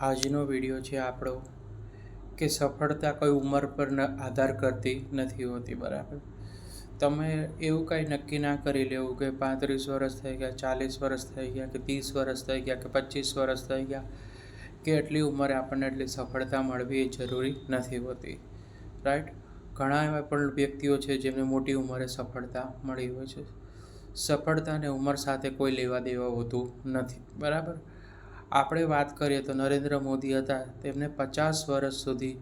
આજનો વિડીયો છે આપણો કે સફળતા કોઈ ઉંમર પર આધાર કરતી નથી હોતી. બરાબર, તમે એવું કાંઈ નક્કી ના કરી લેવું કે 35 વર્ષ થઈ ગયા, 40 વર્ષ થઈ ગયા, કે 30 વર્ષ થઈ ગયા, કે 25 વર્ષ થઈ ગયા, કે એટલી ઉંમરે આપણને એટલી સફળતા મળવી એ જરૂરી નથી હોતી. રાઈટ, ઘણા એવા પણ વ્યક્તિઓ છે જેમને મોટી ઉંમરે સફળતા મળી હોય છે. સફળતા અને ઉંમર સાથે કોઈ લેવા દેવા હોતું નથી. બરાબર, આપણે વાત કરીએ તો નરેન્દ્ર મોદી હતા, તેમને 50 વર્ષ સુધી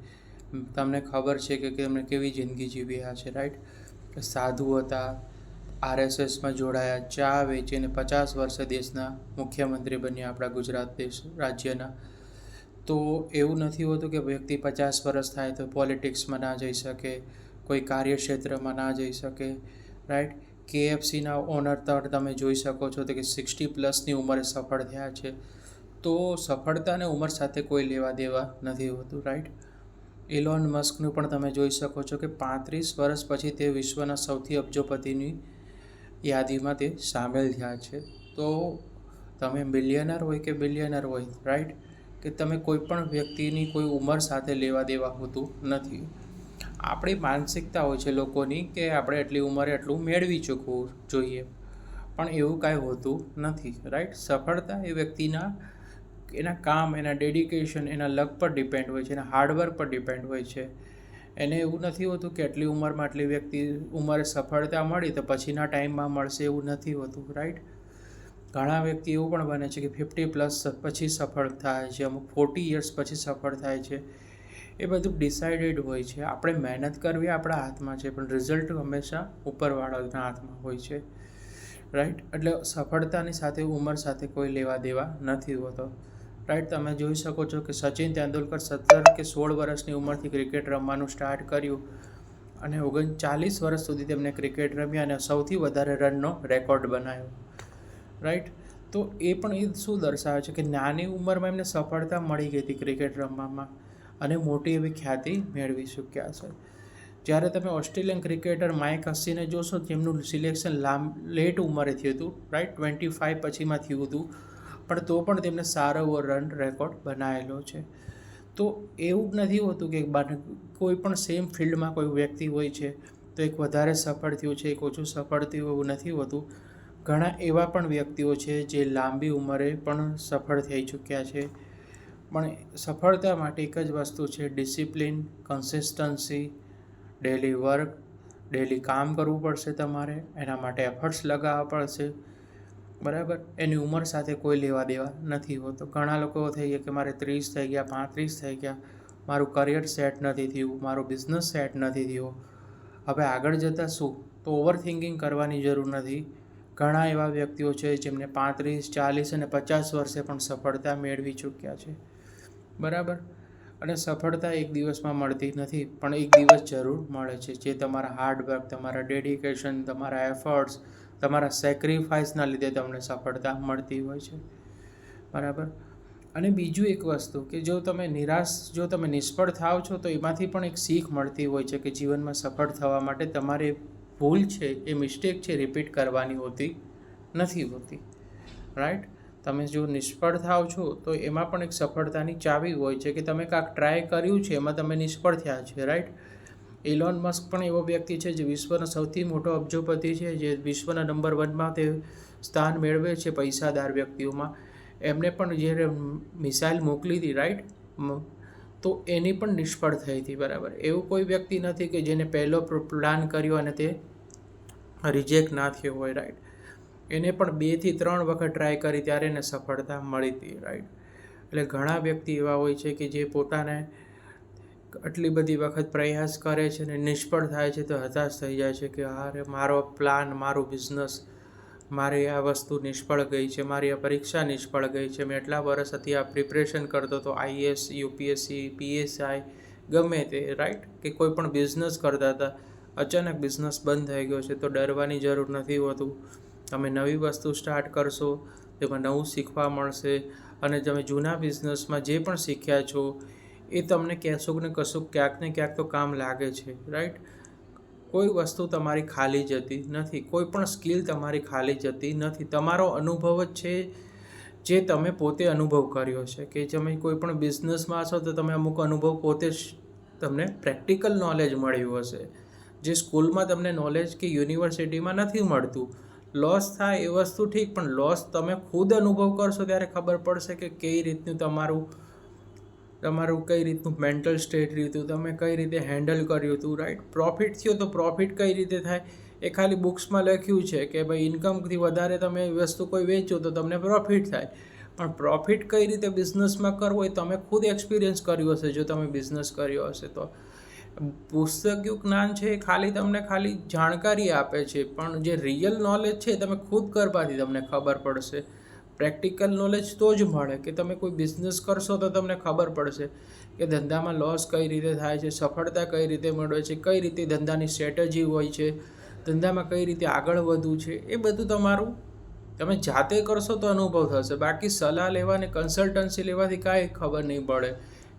તમને ખબર છે કે તેમણે કેવી જિંદગી જીવ્યા છે. રાઈટ, સાધુ હતા, RSSમાં જોડાયા, ચા વેચીને 50 વર્ષે દેશના મુખ્યમંત્રી બન્યા આપણા ગુજરાત દેશ રાજ્યના. તો એવું નથી હોતું કે વ્યક્તિ 50 વર્ષ થાય તો પોલિટિક્સમાં ના જઈ શકે, કોઈ કાર્યક્ષેત્રમાં ના જઈ શકે. રાઈટ, KFCના ઓનર તર તમે જોઈ શકો છો તો કે 60+ ઉંમરે સફળ થયા છે. તો સફળતા અને ઉંમર સાથે કોઈ લેવા દેવા નથી હોતું. રાઈટ, ઇલોન મસ્કનું પણ તમે જોઈ શકો છો કે 35 વર્ષ પછી તે વિશ્વના સૌથી અબજોપતિની યાદીમાં તે સામેલ થયા છે. તો તમે મિલિયનર હોય કે બિલિયનર હોય, રાઈટ, કે તમે કોઈ પણ વ્યક્તિની કોઈ ઉંમર સાથે લેવા દેવા હોતું નથી. આપણી માનસિકતા હોય છે લોકોની કે આપણે એટલી ઉંમરે એટલું મેળવી ચૂકવું જોઈએ, પણ એવું કાંઈ હોતું નથી. રાઈટ, સફળતા એ વ્યક્તિના એના કામ, એના ડેડિકેશન, એના લક પર ડિપેન્ડ હોય છે, એના હાર્ડવર્ક પર ડિપેન્ડ હોય છે. એને એવું નથી હોતું કે આટલી ઉંમરમાં આટલી વ્યક્તિ ઉંમરે સફળતા મળી તો પછીના ટાઈમમાં મળશે, એવું નથી હોતું. રાઈટ, ઘણા વ્યક્તિ એવું પણ બને છે કે 50+ પછી સફળ થાય છે, અમુક 40 યર્સ પછી સફળ થાય છે. એ બધું ડિસાઇડેડ હોય છે. આપણે મહેનત કરવી આપણા હાથમાં છે, પણ રિઝલ્ટ હંમેશા ઉપરવાળાના હાથમાં હોય છે. રાઈટ, એટલે સફળતાની સાથે ઉંમર સાથે કોઈ લેવા દેવા નથી હોતો. રાઈટ, તમે જોઈ શકો છો કે સચિન તેંડુલકર 17 કે 16 વર્ષની ઉંમરથી ક્રિકેટ રમવાનું સ્ટાર્ટ કર્યું અને 39 વર્ષ સુધી તેમને ક્રિકેટ રમ્યા અને સૌથી વધારે રનનો રેકોર્ડ બનાવ્યો. રાઈટ, તો એ પણ એ શું દર્શાવે છે કે નાની ઉંમરમાં એમને સફળતા મળી ગઈ હતી ક્રિકેટ રમવામાં અને મોટી એવી ખ્યાતિ મેળવી ચૂક્યા છે. જ્યારે તમે ઓસ્ટ્રેલિયન ક્રિકેટર માઇક હસીને જોશો, જેમનું સિલેક્શન લેટ ઉંમરે થયું હતું. રાઈટ, 25 પછીમાં થયું હતું, પણ તો પણ તેમને સારો એવો રન રેકોર્ડ બનાવેલો છે. તો એવું નથી હોતું કે કોઈ પણ સેમ ફિલ્ડમાં કોઈ વ્યક્તિ હોય છે તો એક વધારે સફળ થયું છે, એક ઓછું સફળ થયું, એવું નથી હોતું. ઘણા એવા પણ વ્યક્તિઓ છે જે લાંબી ઉંમરે પણ સફળ થઈ ચૂક્યા છે. પણ સફળતા માટે એક જ વસ્તુ છે, discipline, consistency, daily work, daily કામ કરવું પડશે તમારે, એના માટે એફર્ટ્સ લગાવવા પડશે. બરાબર, એની ઉંમર સાથે કોઈ લેવા દેવા નથી હોતો. ઘણા લોકો થઈ ગયા કે મારે 30 થઈ ગયા, 35 થઈ ગયા, મારું કરિયર સેટ નથી થયું, મારો બિઝનેસ સેટ નથી થયો, હવે આગળ જતાં શું? તો ઓવરથિંકિંગ કરવાની જરૂર નથી. ઘણા એવા વ્યક્તિઓ છે જેમને 35, 40 અને 50 વર્ષે પણ સફળતા મેળવી ચૂક્યા છે. બરાબર, અને સફળતા એક દિવસમાં મળતી નથી, પણ એક દિવસ જરૂર મળે છે, જે તમારા હાર્ડવર્ક, તમારા ડેડિકેશન, તમારા એફર્ટ્સ, તમારા સેક્રિફાઈસના લીધે તમને સફળતા મળતી હોય છે. બરાબર, અને બીજું એક વસ્તુ કે જો તમે નિષ્ફળ થાવ છો તો એમાંથી પણ એક શીખ મળતી હોય છે કે જીવનમાં સફળ થવા માટે તમારે ભૂલ છે, એ મિસ્ટેક છે, રિપીટ કરવાની હોતી નથી હોતી. રાઈટ, તમે જો નિષ્ફળ થાવ છો તો એમાં પણ એક સફળતાની ચાવી હોય છે કે તમે કાંઈક ટ્રાય કર્યું છે, એમાં તમે નિષ્ફળ થયા છે. રાઈટ, ઇલોન મસ્ક પણ એવો વ્યક્તિ છે જે વિશ્વનો સૌથી મોટો અબજોપતિ છે, જે વિશ્વના નંબર 1માં તે સ્થાન મેળવે છે પૈસાદાર વ્યક્તિઓમાં. એમને પણ જ્યારે મિસાઇલ મોકલી હતી, રાઈટ, તો એની પણ નિષ્ફળ થઈ હતી. બરાબર, એવું કોઈ વ્યક્તિ નથી કે જેને પહેલો પ્લાન કર્યો અને તે રિજેક્ટ ના થયો હોય. રાઈટ, એને પણ 2 થી 3 વખત ટ્રાય કરી ત્યારે એને સફળતા મળી હતી. રાઈટ, એટલે ઘણા વ્યક્તિ એવા હોય છે કે જે પોતાને આટલી બધી વખત પ્રયાસ કરે છે અને નિષ્ફળ થાય છે તો હતાશ થઈ જાય છે કે અરે મારો પ્લાન, મારું બિઝનેસ, મારી આ વસ્તુ નિષ્ફળ ગઈ છે, મારી આ પરીક્ષા નિષ્ફળ ગઈ છે, મેં એટલા વર્ષથી આ પ્રિપરેશન કરતો હતો, IAS, UPSC, PSI, ગમે તે. રાઈટ, કે કોઈ પણ બિઝનેસ કરતા હતા, અચાનક બિઝનેસ બંધ થઈ ગયો છે તો ડરવાની જરૂર નથી હોતું. તમે નવી વસ્તુ સ્ટાર્ટ કરશો, તેમાં નવું શીખવા મળશે અને તમે જૂના બિઝનેસમાં જે પણ શીખ્યા છો એ તમને કહેશો ને કશું ક્યાંક ને ક્યાંક તો કામ લાગે છે. રાઈટ, કોઈ વસ્તુ તમારી ખાલી જતી નથી, કોઈ પણ સ્કિલ તમારી ખાલી જતી નથી. તમારો અનુભવ જ છે જે તમે પોતે અનુભવ કર્યો છે, કે તમે કોઈ પણ બિઝનેસમાં હશો તો તમે અમુક અનુભવ પોતે જ તમને પ્રેક્ટિકલ નોલેજ મળ્યું હશે, જે સ્કૂલમાં તમને નોલેજ કે યુનિવર્સિટીમાં નથી મળતું. લોસ થાય એ વસ્તુ ઠીક, પણ લોસ તમે ખુદ અનુભવ કરશો ત્યારે ખબર પડશે કે કઈ રીતનું તમારું કઈ રીતનું મેન્ટલ સ્ટેટ રહ્યું, તમે કઈ રીતે હેન્ડલ કર્યું હતું, રાઈટ. પ્રોફિટ થયો તો પ્રોફિટ કઈ રીતે થાય એ ખાલી બુક્સમાં લખ્યું છે કે ભાઈ ઇન્કમથી વધારે તમે વસ્તુ કોઈ વેચો તો તમને પ્રોફિટ થાય, પણ પ્રોફિટ કઈ રીતે બિઝનેસમાં કરવો એ તમે ખુદ એક્સપિરિયન્સ કર્યો હશે જો તમે બિઝનેસ કર્યો હશે તો. પુસ્તકીય જ્ઞાન છે એ તમને ખાલી જાણકારી આપે છે, પણ જે રિયલ નોલેજ છે તમે ખુદ કરવાથી તમને ખબર પડશે. પ્રેક્ટિકલ નોલેજ તો જ મળે કે તમે કોઈ બિઝનેસ કરશો તો તમને ખબર પડશે કે ધંધામાં લોસ કઈ રીતે થાય છે, સફળતા કઈ રીતે મળે છે, કઈ રીતે ધંધાની સ્ટ્રેટેજી હોય છે, ધંધામાં કઈ રીતે આગળ વધવું છે. એ બધું તમે જાતે કરશો તો અનુભવ થશે, બાકી સલાહ લેવાની, કન્સલ્ટન્સી લેવાથી કાંઈ ખબર નહીં પડે.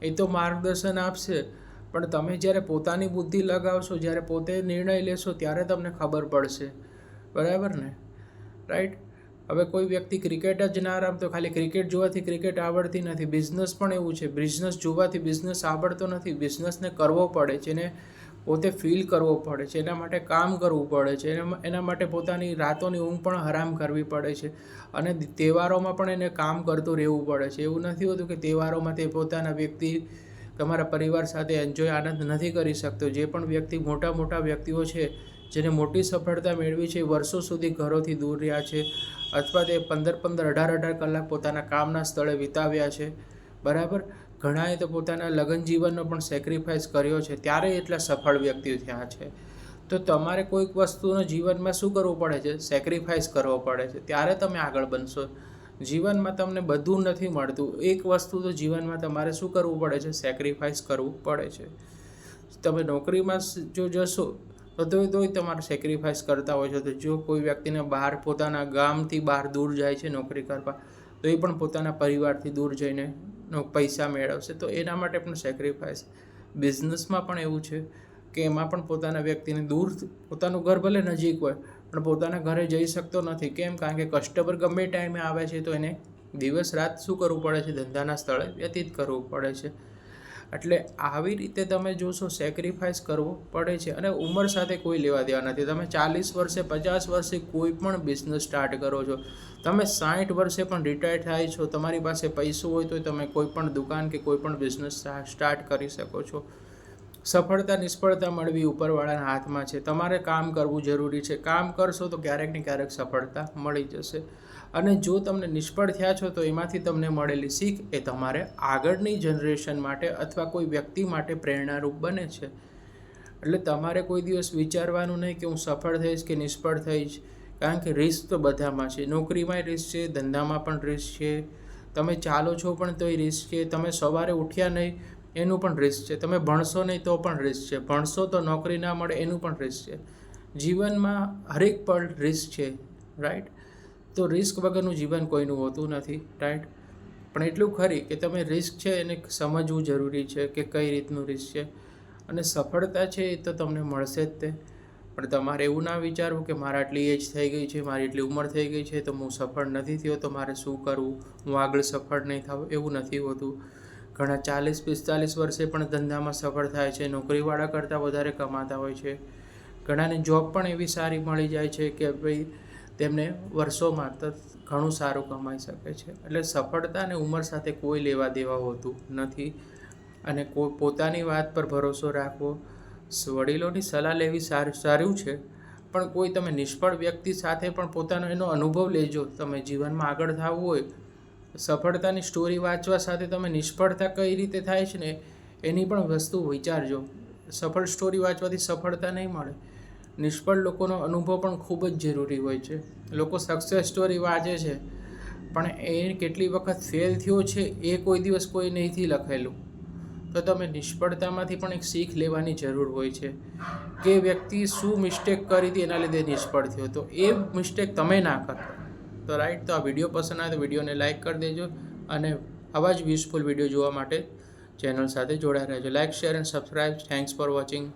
એ તો માર્ગદર્શન આપશે, પણ તમે જ્યારે પોતાની બુદ્ધિ લગાવશો, જ્યારે પોતે નિર્ણય લેશો ત્યારે તમને ખબર પડશે, બરાબર ને, રાઈટ. હવે કોઈ વ્યક્તિ ક્રિકેટ જ ના રમતો, ખાલી ક્રિકેટ જોવાથી ક્રિકેટ આવડતી નથી. બિઝનેસ પણ એવું છે, બિઝનેસ જોવાથી બિઝનેસ આવડતો નથી. બિઝનેસને કરવો પડે છે, એને પોતે ફીલ કરવો પડે છે, એના માટે કામ કરવું પડે છે, એના માટે પોતાની રાતોની ઊંઘ પણ હરામ કરવી પડે છે, અને તહેવારોમાં પણ એને કામ કરતું રહેવું પડે છે. એવું નથી હોતું કે તહેવારોમાં તે પોતાના તમારા પરિવાર સાથે એન્જોય આનંદ નથી કરી શકતો. જે પણ વ્યક્તિ મોટા વ્યક્તિઓ છે જેને મોટી સફળતા મેળવી છે, વર્ષો સુધી ઘરોથી દૂર રહ્યા છે, અથવા તે 15 18 કલાક પોતાના કામના સ્થળે વિતાવ્યા છે, બરાબર. ઘણાએ તો પોતાના લગ્ન જીવનનો પણ સેક્રિફાઈસ કર્યો છે, ત્યારે એટલા સફળ વ્યક્તિઓ થયા છે. તો તમારે કોઈક વસ્તુનો જીવનમાં શું કરવું પડે છે? સેક્રિફાઈસ કરવો પડે છે, ત્યારે તમે આગળ બનશો. જીવનમાં તમને બધું નથી મળતું. એક વસ્તુ તો જીવનમાં તમારે શું કરવું પડે છે? સેક્રિફાઈસ કરવું પડે છે. તમે નોકરીમાં જો જશો તો તોય તમારે સેક્રિફાઈસ કરતા હોય છે. તો જો કોઈ વ્યક્તિને પોતાના ગામથી બહાર દૂર જાય છે નોકરી કરવા, તો એ પણ પોતાના પરિવારથી દૂર જઈને પૈસા મેળવશે, તો એના માટે પણ સેક્રિફાઈસ. બિઝનેસમાં પણ એવું છે કે એમાં પણ પોતાના વ્યક્તિને પોતાનું ઘર ભલે નજીક હોય પણ પોતાના ઘરે જઈ શકતો નથી. કેમ? કારણ કે કસ્ટમર ગમે ટાઈમે આવે છે તો એને દિવસ રાત શું કરવું પડે છે? ધંધાના સ્થળે વ્યતીત કરવું પડે છે. એટલે આવી રીતે તમે જોશો, સેક્રિફાઈસ કરવો પડે છે. અને ઉંમર સાથે કોઈ લેવા દેવા નથી. તમે 40 વર્ષે 50 વર્ષે કોઈ પણ બિઝનેસ સ્ટાર્ટ કરો છો, તમે 60 વર્ષે પણ રિટાયર થાય છો, તમારી પાસે પૈસો હોય તો તમે કોઈ પણ દુકાન કે કોઈ પણ બિઝનેસ સ્ટાર્ટ કરી શકો છો. સફળતા નિષ્ફળતા મળવી ઉપરવાળાના હાથમાં છે. તમારે કામ કરવું જરૂરી છે. કામ કરશો તો ક્યારેક ને ક્યારેક સફળતા મળી જશે. અને જો તમને નિષ્ફળ થયા છો તો એમાંથી તમને મળેલી શીખ એ તમારે આગળની જનરેશન માટે અથવા કોઈ વ્યક્તિ માટે પ્રેરણારૂપ બને છે. એટલે તમારે કોઈ દિવસ વિચારવાનું નહીં કે હું સફળ થઈશ કે નિષ્ફળ થઈશ, કારણ કે રિસ્ક તો બધામાં છે. નોકરીમાંય રિસ્ક છે, ધંધામાં પણ રિસ્ક છે, તમે ચાલો છો પણ તોય રિસ્ક છે, તમે સવારે ઉઠ્યા નહીં એનું પણ રિસ્ક છે, તમે ભણશો નહીં તો પણ રિસ્ક છે, ભણશો તો નોકરી ના મળે એનું પણ રિસ્ક છે. જીવનમાં હરેક પળ રિસ્ક છે, રાઈટ. તો રિસ્ક વગરનું જીવન કોઈનું હોતું નથી, રાઈટ. પણ એટલું ખરી કે તમે રિસ્ક છે એને સમજવું જરૂરી છે કે કઈ રીતનું રિસ્ક છે. અને સફળતા છે એ તો તમને મળશે જ તે, પણ તમારે એવું ના વિચારવું કે મારા આટલી એજ થઈ ગઈ છે, મારી એટલી ઉંમર થઈ ગઈ છે તો હું સફળ નથી થયો તો મારે શું કરવું, હું આગળ સફળ નહીં થાવ. એવું નથી હોતું. ઘણા 40-45 વર્ષે પણ ધંધામાં સફળ થાય છે, નોકરીવાળા કરતાં વધારે કમાતા હોય છે. ઘણાને જોબ પણ એવી સારી મળી જાય છે કે ભાઈ તેમને વર્ષોમાં તો ઘણું સારું કમાઈ શકે છે. એટલે સફળતા અને ઉંમર સાથે કોઈ લેવા દેવા હોતું નથી. અને કોઈ પોતાની વાત પર ભરોસો રાખવો, વડીલોની સલાહ લેવી સારું છે, પણ કોઈ તમે નિષ્ફળ વ્યક્તિ સાથે પણ પોતાનો એનો અનુભવ લેજો. તમે જીવનમાં આગળ થવું હોય, સફળતાની સ્ટોરી વાંચવા સાથે તમે નિષ્ફળતા કઈ રીતે થાય છે ને એની પણ વસ્તુ વિચારજો. સફળ સ્ટોરી વાંચવાથી સફળતા નહીં મળે. નિષ્ફળ લોકોનો અનુભવ પણ ખૂબ જ જરૂરી હોય છે. લોકો સક્સેસ સ્ટોરી વાંચે છે પણ એ કેટલી વખત ફેલ થયો છે એ કોઈ દિવસ કોઈ નહીંથી લખેલું. તો તમે નિષ્ફળતામાંથી પણ એક શીખ લેવાની જરૂર હોય છે કે વ્યક્તિ શું મિસ્ટેક કરી હતી એના લીધે નિષ્ફળ થયો, તો એ મિસ્ટેક તમે ના કરો. તો રાઈટ. તો આ વિડીયો પસંદ આવે તો વિડીયોને લાઇક કરી દેજો, અને આવા જ યુઝફુલ વિડીયો જોવા માટે ચેનલ સાથે જોડાઈ રહેજો. Like, share and subscribe. Thanks for watching.